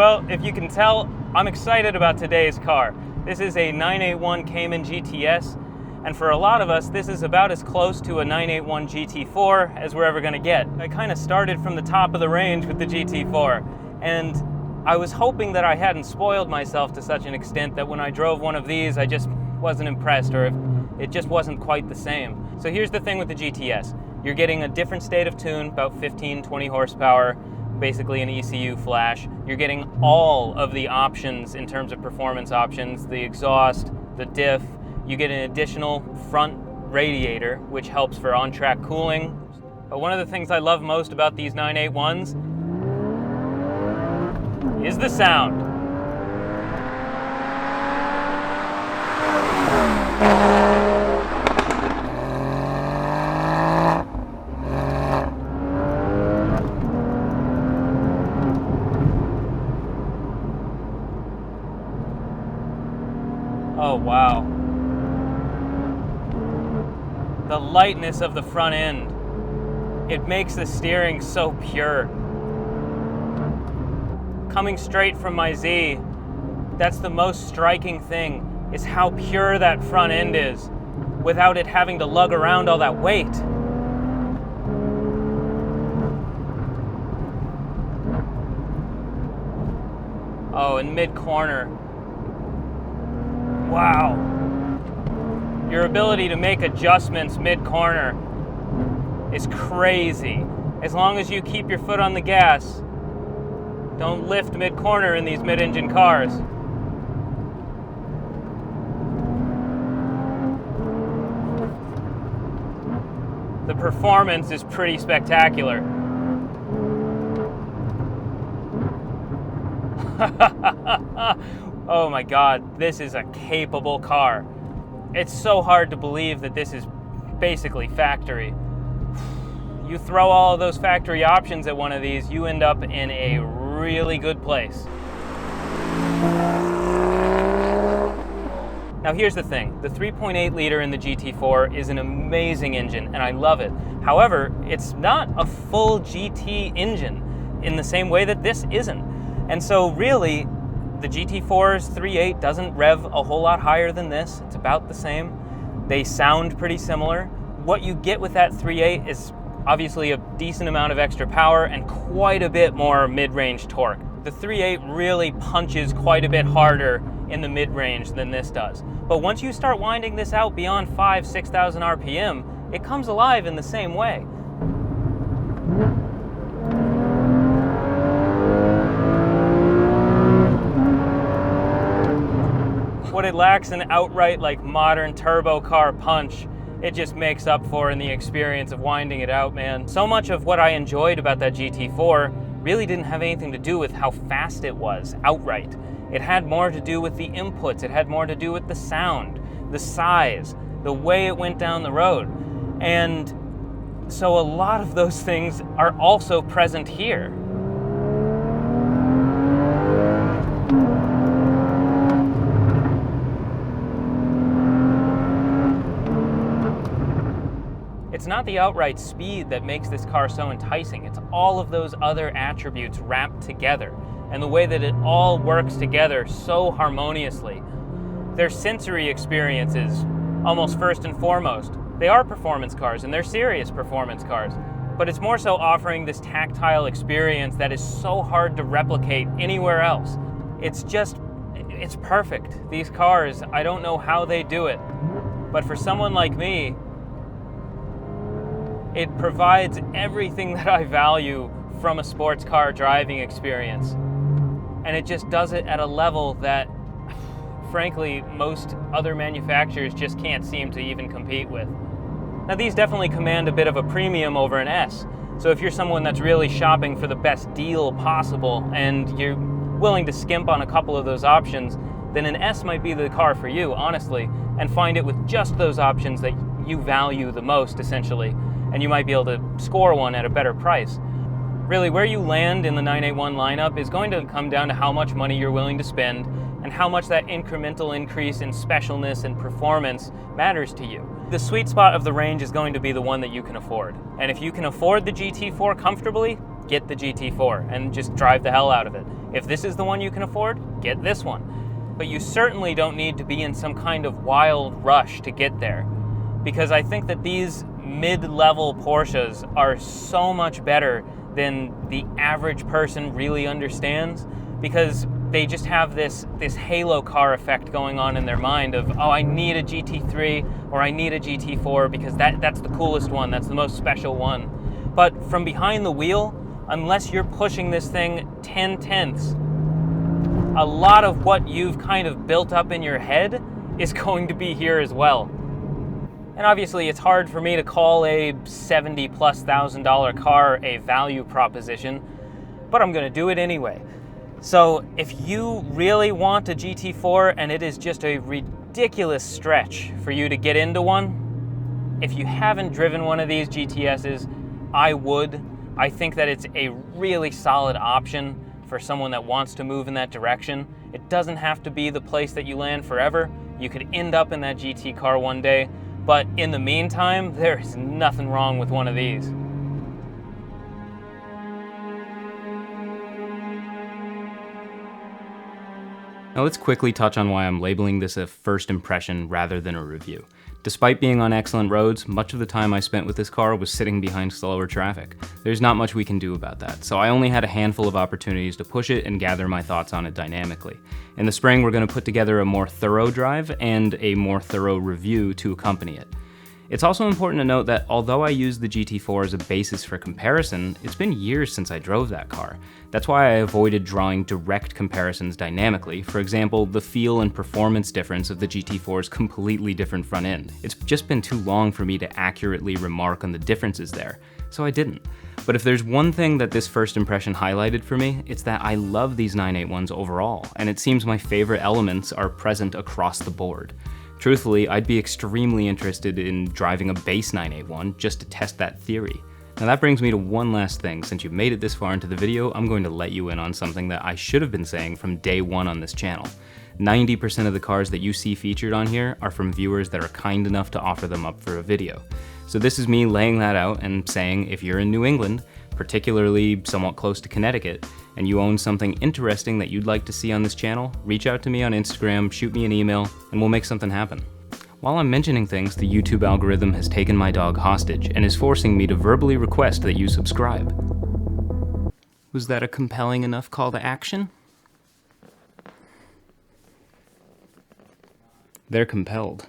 Well, if you can tell, I'm excited about today's car. This is a 981 Cayman GTS, and for a lot of us, this is about as close to a 981 GT4 as we're ever gonna get. I kind of started from the top of the range with the GT4, and I was hoping that I hadn't spoiled myself to such an extent that when I drove one of these, I just wasn't impressed, or it just wasn't quite the same. So here's the thing with the GTS. You're getting a different state of tune, about 15, 20 horsepower, basically an ECU flash. You're getting all of the options in terms of performance options, the exhaust, the diff. You get an additional front radiator, which helps for on-track cooling. But one of the things I love most about these 981s is the sound. Oh, wow. The lightness of the front end. It makes the steering so pure. Coming straight from my Z, that's the most striking thing, is how pure that front end is without it having to lug around all that weight. Oh, in mid-corner. Wow. Your ability to make adjustments mid-corner is crazy. As long as you keep your foot on the gas, don't lift mid-corner in these mid-engine cars. The performance is pretty spectacular. Oh my God, this is a capable car. It's so hard to believe that this is basically factory. You throw all of those factory options at one of these, you end up in a really good place. Now here's the thing, the 3.8 liter in the GT4 is an amazing engine and I love it. However, it's not a full GT engine in the same way that this isn't. And so really, the GT4's 3.8 doesn't rev a whole lot higher than this. It's about the same. They sound pretty similar. What you get with that 3.8 is obviously a decent amount of extra power and quite a bit more mid-range torque. The 3.8 really punches quite a bit harder in the mid-range than this does. But once you start winding this out beyond 5,000–6,000 RPM, it comes alive in the same way. What it lacks an outright like modern turbo car punch, it just makes up for in the experience of winding it out, man. So much of what I enjoyed about that GT4 really didn't have anything to do with how fast it was outright. It had more to do with the inputs, it had more to do with the sound, the size, the way it went down the road. And so a lot of those things are also present here. It's not the outright speed that makes this car so enticing, it's all of those other attributes wrapped together, and the way that it all works together so harmoniously. Their sensory experiences, almost first and foremost. They are performance cars, and they're serious performance cars, but it's more so offering this tactile experience that is so hard to replicate anywhere else. It's perfect. These cars, I don't know how they do it, but for someone like me, it provides everything that I value from a sports car driving experience. And it just does it at a level that, frankly, most other manufacturers just can't seem to even compete with. Now these definitely command a bit of a premium over an S. So if you're someone that's really shopping for the best deal possible and you're willing to skimp on a couple of those options, then an S might be the car for you, honestly, and find it with just those options that you value the most, essentially. And you might be able to score one at a better price. Really, where you land in the 981 lineup is going to come down to how much money you're willing to spend and how much that incremental increase in specialness and performance matters to you. The sweet spot of the range is going to be the one that you can afford. And if you can afford the GT4 comfortably, get the GT4 and just drive the hell out of it. If this is the one you can afford, get this one. But you certainly don't need to be in some kind of wild rush to get there, because I think that these mid-level Porsches are so much better than the average person really understands, because they just have this halo car effect going on in their mind of, oh, I need a GT3 or I need a GT4 because that's the coolest one, that's the most special one. But from behind the wheel, unless you're pushing this thing 10/10ths, a lot of what you've kind of built up in your head is going to be here as well. And obviously it's hard for me to call a $70,000+ car a value proposition, but I'm gonna do it anyway. So if you really want a GT4 and it is just a ridiculous stretch for you to get into one, if you haven't driven one of these GTSs, I would. I think that it's a really solid option for someone that wants to move in that direction. It doesn't have to be the place that you land forever. You could end up in that GT car one day, but in the meantime, there is nothing wrong with one of these. Now let's quickly touch on why I'm labeling this a first impression rather than a review. Despite being on excellent roads, much of the time I spent with this car was sitting behind slower traffic. There's not much we can do about that, so I only had a handful of opportunities to push it and gather my thoughts on it dynamically. In the spring, we're going to put together a more thorough drive and a more thorough review to accompany it. It's also important to note that although I use the GT4 as a basis for comparison, it's been years since I drove that car. That's why I avoided drawing direct comparisons dynamically. For example, the feel and performance difference of the GT4's completely different front end. It's just been too long for me to accurately remark on the differences there, so I didn't. But if there's one thing that this first impression highlighted for me, it's that I love these 981s overall, and it seems my favorite elements are present across the board. Truthfully, I'd be extremely interested in driving a base 981 just to test that theory. Now that brings me to one last thing. Since you've made it this far into the video, I'm going to let you in on something that I should have been saying from day one on this channel. 90% of the cars that you see featured on here are from viewers that are kind enough to offer them up for a video. So this is me laying that out and saying, if you're in New England, particularly somewhat close to Connecticut, and you own something interesting that you'd like to see on this channel, reach out to me on Instagram, shoot me an email, and we'll make something happen. While I'm mentioning things, the YouTube algorithm has taken my dog hostage and is forcing me to verbally request that you subscribe. Was that a compelling enough call to action? They're compelled.